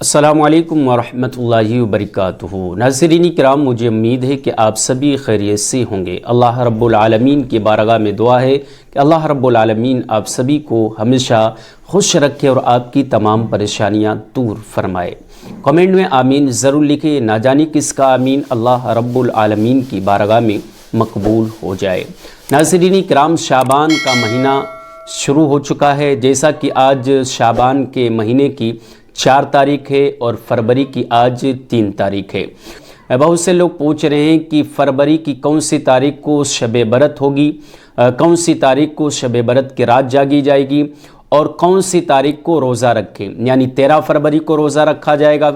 السلام علیکم ورحمۃ اللہ وبرکاتہ۔ ناظرین کرام، مجھے امید ہے کہ آپ سبھی خیریت سے ہوں گے۔ اللہ رب العالمین کی بارگاہ میں دعا ہے کہ اللہ رب العالمین آپ سبھی کو ہمیشہ خوش رکھے اور آپ کی تمام پریشانیاں دور فرمائے۔ کمنٹ میں آمین ضرور لکھیں، نہ جانے کس کا آمین اللہ رب العالمین کی بارگاہ میں مقبول ہو جائے۔ ناظرین کرام، شعبان کا مہینہ شروع ہو چکا ہے، جیسا کہ آج شعبان کے مہینے کی 4 تاریخ ہے اور فروری کی آج 3 تاریخ ہے۔ بہت سے لوگ پوچھ رہے ہیں کہ فروری کی کون سی تاریخ کو شب برات ہوگی، کون سی تاریخ کو شب برات کی رات جاگی جائے گی اور کون سی تاریخ کو روزہ رکھیں، یعنی 13 فروری کو روزہ رکھا جائے گا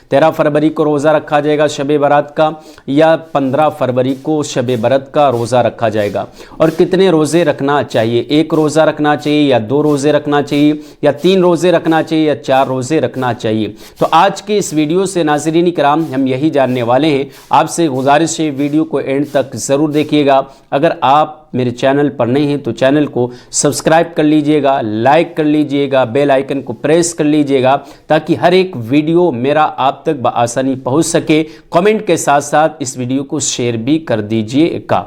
13 فروری کو روزہ رکھا جائے گا شب برات کا، یا 15 فروری کو شب برات کا روزہ رکھا جائے گا، اور کتنے روزے رکھنا چاہیے، 1 روزہ رکھنا چاہیے یا 2 روزے رکھنا چاہیے یا 3 روزے رکھنا چاہیے یا 4 روزے رکھنا چاہیے۔ تو آج کے اس ویڈیو سے ناظرین کرام ہم یہی جاننے والے ہیں۔ آپ سے گزارش ہے ویڈیو کو اینڈ تک ضرور دیکھیے گا۔ اگر آپ میرے چینل پر نہیں ہیں تو چینل کو سبسکرائب کر لیجئے گا، لائک کر لیجئے گا، بیل آئیکن کو پریس کر لیجئے گا تاکہ ہر ایک ویڈیو میرا آپ تک بآسانی پہنچ سکے۔ کمنٹ کے ساتھ ساتھ اس ویڈیو کو شیئر بھی کر دیجئے گا۔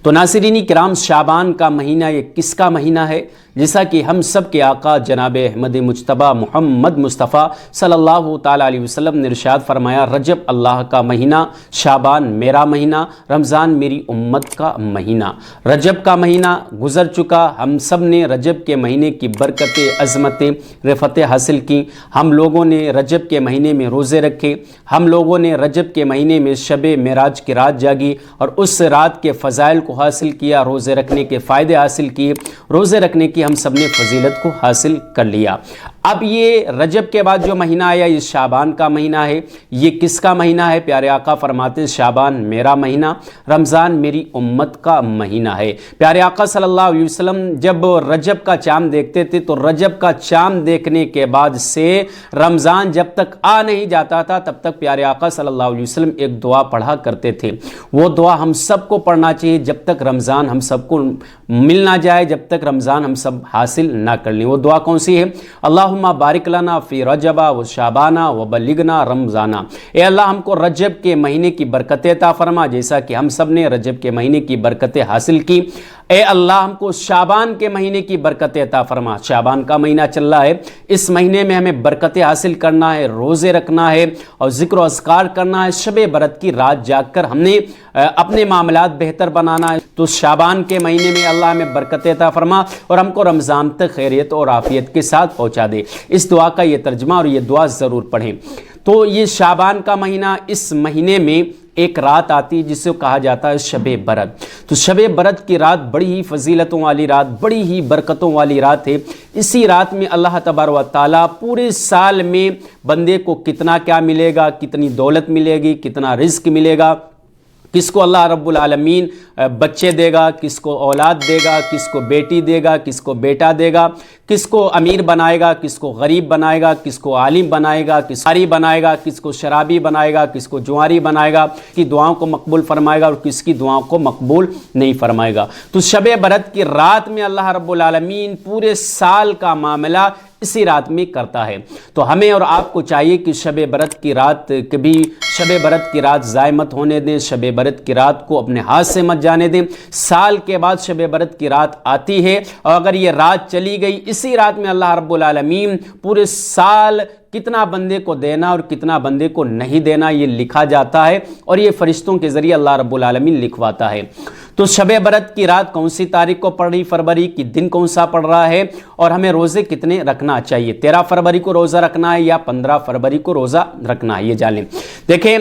تو ناظرین کرام، شعبان کا مہینہ یہ کس کا مہینہ ہے؟ جیسا کہ ہم سب کے آقا جناب احمد مجتبیٰ محمد مصطفیٰ صلی اللہ تعالیٰ علیہ وسلم نے ارشاد فرمایا، رجب اللہ کا مہینہ، شعبان میرا مہینہ، رمضان میری امت کا مہینہ۔ رجب کا مہینہ گزر چکا، ہم سب نے رجب کے مہینے کی برکتیں، عظمتیں، رفتیں حاصل کی۔ ہم لوگوں نے رجب کے مہینے میں روزے رکھے، ہم لوگوں نے رجب کے مہینے میں شب معراج کی رات جاگی اور اس رات کے فضائل کو حاصل کیا، روزے رکھنے کے فائدے حاصل کیے، روزے رکھنے کی ہم سب نے فضیلت کو حاصل کر لیا۔ اب یہ رجب کے بعد جو مہینہ آیا یہ شعبان کا مہینہ ہے۔ یہ کس کا مہینہ ہے؟ پیارے آقا فرماتے ہیں شعبان میرا مہینہ، رمضان میری امت کا مہینہ ہے۔ پیارے آقا صلی اللہ علیہ وسلم جب رجب کا چاند دیکھتے تھے تو رجب کا چاند دیکھنے کے بعد سے رمضان جب تک آ نہیں جاتا تھا تب تک پیارے آقا صلی اللہ علیہ وسلم ایک دعا پڑھا کرتے تھے۔ وہ دعا ہم سب کو پڑھنا چاہیے جب تک رمضان ہم سب کو مل نہ جائے، جب تک رمضان ہم سب حاصل نہ کر لیں۔ وہ دعا کون سی ہے؟ اللہم بارک لنا فی رجب و شعبانہ و بلغنا رمضانہ۔ اے اللہ ہم کو رجب کے مہینے کی برکتیں عطا فرما، جیسا کہ ہم سب نے رجب کے مہینے کی برکتیں حاصل کی۔ اے اللہ ہم کو شعبان کے مہینے کی برکتیں عطا فرما۔ شعبان کا مہینہ چل رہا ہے، اس مہینے میں ہمیں برکتیں حاصل کرنا ہے، روزے رکھنا ہے اور ذکر و اذکار کرنا ہے، شب برات کی رات جاگ کر ہم نے اپنے معاملات بہتر بنانا ہے۔ تو شعبان کے مہینے میں اللہ ہمیں برکتیں عطا فرما اور ہم کو رمضان تک خیریت اور عافیت کے ساتھ پہنچا دے۔ اس دعا کا یہ ترجمہ اور یہ دعا ضرور پڑھیں۔ تو یہ شعبان کا مہینہ، اس مہینے میں ایک رات آتی ہے جسے کہا جاتا ہے شب برات۔ تو شب برات کی رات بڑی ہی فضیلتوں والی رات، بڑی ہی برکتوں والی رات ہے۔ اسی رات میں اللہ تبارک و تعالیٰ پورے سال میں بندے کو کتنا کیا ملے گا، کتنی دولت ملے گی، کتنا رزق ملے گا، کس کو اللہ رب العالمین بچے دے گا، کس کو اولاد دے گا، کس کو بیٹی دے گا، کس کو بیٹا دے گا، کس کو امیر بنائے گا، کس کو غریب بنائے گا، کس کو عالم بنائے گا، کس کو قاری بنائے گا، کس کو شرابی بنائے گا، کس کو جواری بنائے گا، کس کی دعاؤں کو مقبول فرمائے گا اور کس کی دعاؤں کو مقبول نہیں فرمائے گا۔ تو شب برات کی رات میں اللہ رب العالمین پورے سال کا معاملہ اسی رات میں کرتا ہے۔ تو ہمیں اور آپ کو چاہیے کہ شب برات کی رات کبھی شب برات کی رات ضائع مت ہونے دیں، شب برات کی رات کو اپنے ہاتھ سے مت جانے دیں۔ سال کے بعد شب برات کی رات آتی ہے اور اگر یہ رات چلی گئی، اسی رات میں اللہ رب العالمین پورے سال کتنا بندے کو دینا اور کتنا بندے کو نہیں دینا یہ لکھا جاتا ہے اور یہ فرشتوں کے ذریعے اللہ رب العالمین لکھواتا ہے۔ تو شب برات کی رات کون سی تاریخ کو پڑ رہی، فروری کی دن کون سا پڑ رہا ہے اور ہمیں روزے کتنے رکھنا چاہیے، 13 فروری کو روزہ رکھنا ہے یا 15 فروری کو روزہ رکھنا ہے، یہ جان لیں۔ دیکھیں،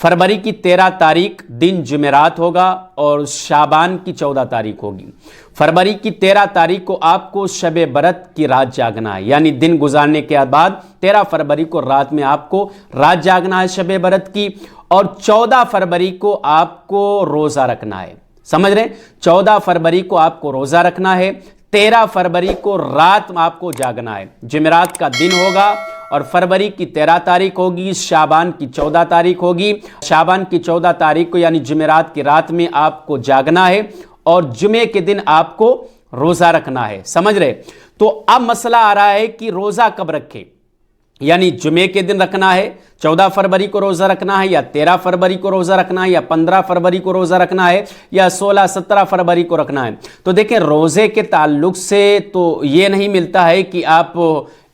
فروری کی 13 تاریخ دن جمعرات ہوگا اور شعبان کی 14 تاریخ ہوگی۔ فروری کی 13 تاریخ کو آپ کو شب برات کی رات جاگنا ہے، یعنی دن گزارنے کے بعد 13 فروری کو رات میں آپ کو رات جاگنا ہے شب برات کی، اور 14 فروری کو آپ کو روزہ رکھنا ہے۔ سمجھ رہے ہیں؟ 14 فروری کو آپ کو روزہ رکھنا ہے، 13 فروری کو رات میں آپ کو جاگنا ہے۔ جمعرات کا دن ہوگا اور فروری کی 13 تاریخ ہوگی، شعبان کی 14 تاریخ ہوگی۔ شعبان کی 14 تاریخ کو یعنی جمعرات کی رات میں آپ کو جاگنا ہے اور جمعے کے دن آپ کو روزہ رکھنا ہے۔ سمجھ رہے؟ تو اب مسئلہ آ رہا ہے کہ روزہ کب رکھے، یعنی جمعے کے دن رکھنا ہے، 14 فروری کو روزہ رکھنا ہے، یا 13 فروری کو روزہ رکھنا ہے، یا 15 فروری کو روزہ رکھنا ہے، یا 16-17 فروری کو رکھنا ہے۔ تو دیکھیں روزے کے تعلق سے تو یہ نہیں ملتا ہے کہ آپ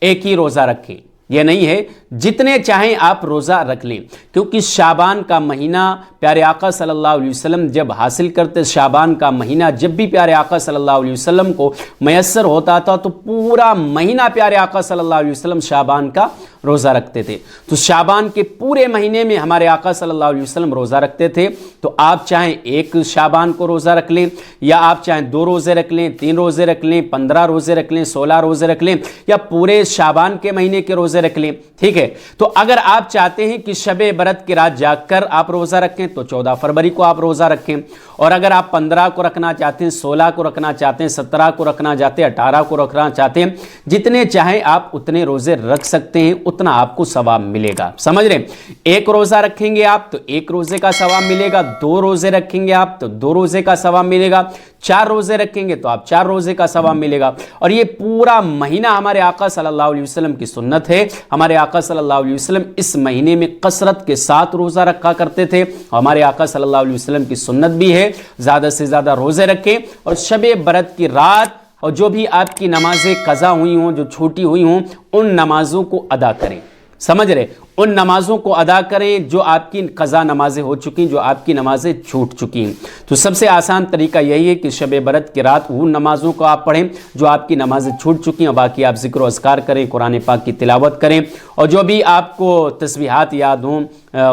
ایک ہی روزہ رکھیں، یہ نہیں ہے، جتنے چاہیں آپ روزہ رکھ لیں، کیونکہ شعبان کا مہینہ پیارے آقا صلی اللہ علیہ وسلم جب حاصل کرتے، شعبان کا مہینہ جب بھی پیارے آقا صلی اللہ علیہ وسلم کو میسر ہوتا تھا تو پورا مہینہ پیارے آقا صلی اللہ علیہ وسلم شعبان کا روزہ رکھتے تھے۔ تو شعبان کے پورے مہینے میں ہمارے آقا صلی اللہ علیہ وسلم روزہ رکھتے تھے۔ تو آپ چاہیں ایک شعبان کو روزہ رکھ لیں، یا آپ چاہیں 2 روزے رکھ لیں، 3 روزے رکھ لیں، 15 روزے رکھ لیں، 16 روزے رکھ لیں، یا پورے شعبان کے مہینے کے روزے رکھ لیں، ٹھیک ہے۔ تو اگر آپ چاہتے ہیں کہ شب برات کی رات جاگ کر آپ روزہ رکھیں تو 14 فروری کو آپ روزہ رکھیں، اور اگر آپ 15 کو رکھنا چاہتے ہیں، 16 کو رکھنا چاہتے ہیں، 17 کو رکھنا چاہتے ہیں، 18 کو رکھنا چاہتے ہیں، جتنے چاہیں آپ اتنے روزے رکھ سکتے ہیں، اتنا آپ کو ثواب ملے گا، سمجھ رہے ہیں؟ ایک روزہ رکھیں گے آپ تو 1 روزے کا ثواب ملے گا، 2 روزے رکھیں گے آپ تو 2 روزے کا ثواب ملے گا، 4 روزے رکھیں گے تو آپ 4 روزے کا ثواب ملے گا۔ اور یہ پورا مہینہ ہمارے آقا صلی اللہ علیہ وسلم کی سنت ہے۔ ہمارے آقا صلی اللہ علیہ وسلم اس مہینے میں کثرت کے ساتھ روزہ رکھا کرتے تھے۔ ہمارے آقا صلی اللہ علیہ وسلم کی سنت بھی ہے زیادہ سے زیادہ روزے رکھیں، اور شب برات کی رات اور جو بھی آپ کی نمازیں قضا ہوئی ہوں، جو چھوٹی ہوئی ہوں، ان نمازوں کو ادا کریں، سمجھ رہے؟ ان نمازوں کو ادا کریں جو آپ کی قضا نمازیں ہو چکی ہیں، جو آپ کی نمازیں چھوٹ چکی ہیں۔ تو سب سے آسان طریقہ یہی ہے کہ شب برات کی رات وہ نمازوں کو آپ پڑھیں جو آپ کی نمازیں چھوٹ چکی ہیں، اور باقی آپ ذکر و اذکار کریں، قرآن پاک کی تلاوت کریں، اور جو بھی آپ کو تسبیحات یاد ہوں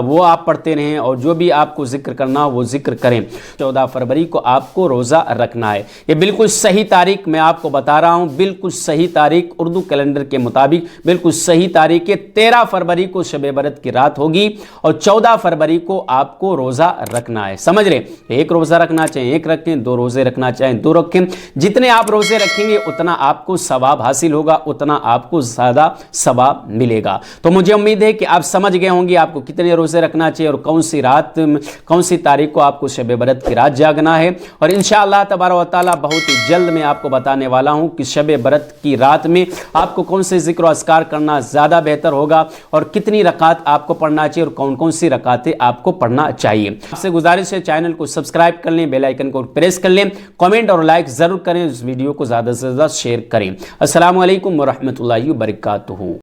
وہ آپ پڑھتے رہیں، اور جو بھی آپ کو ذکر کرنا ہو وہ ذکر کریں۔ 14 فروری کو آپ کو روزہ رکھنا ہے۔ یہ بالکل صحیح تاریخ میں آپ کو بتا رہا ہوں، بالکل صحیح تاریخ اردو کیلنڈر کے مطابق بالکل صحیح تاریخ ہے۔ 13 فروری کو شب برات کی رات ہوگی، اور 14 فروری کو آپ کو روزہ رکھنا ہے، سمجھ رہے؟ ایک روزہ رکھنا چاہیں ایک رکھیں، 2 روزے رکھنا چاہیں 2 رکھیں، جتنے آپ روزے رکھیں گے اتنا آپ کو ثواب حاصل ہوگا، اتنا آپ کو زیادہ ثواب ملے گا۔ تو مجھے امید ہے کہ آپ سمجھ گئے ہوں گے آپ کو کتنے روزے رکھنا چاہیے اور کون سی تاریخ کو آپ کو شب برات کی رات جاگنا ہے۔ اور انشاءاللہ تبارک و تعالی بہت ہی جلد میں آپ کو بتانے والا ہوں کہ شب برات کی رات میں آپ کو کون سے ذکر و اذکار کرنا زیادہ بہتر ہوگا، اور کتنی رکعات آپ کو پڑھنا چاہیے، اور کون سی رکعتیں آپ کو پڑھنا چاہیے۔ آپ سے گزارش ہے چینل کو سبسکرائب کر لیں، بیل آئیکن کو پریس کر لیں، کامنٹ اور لائک ضرور کریں، اس ویڈیو کو زیادہ سے زیادہ شیئر کریں۔ السلام علیکم ورحمۃ اللہ وبرکاتہ۔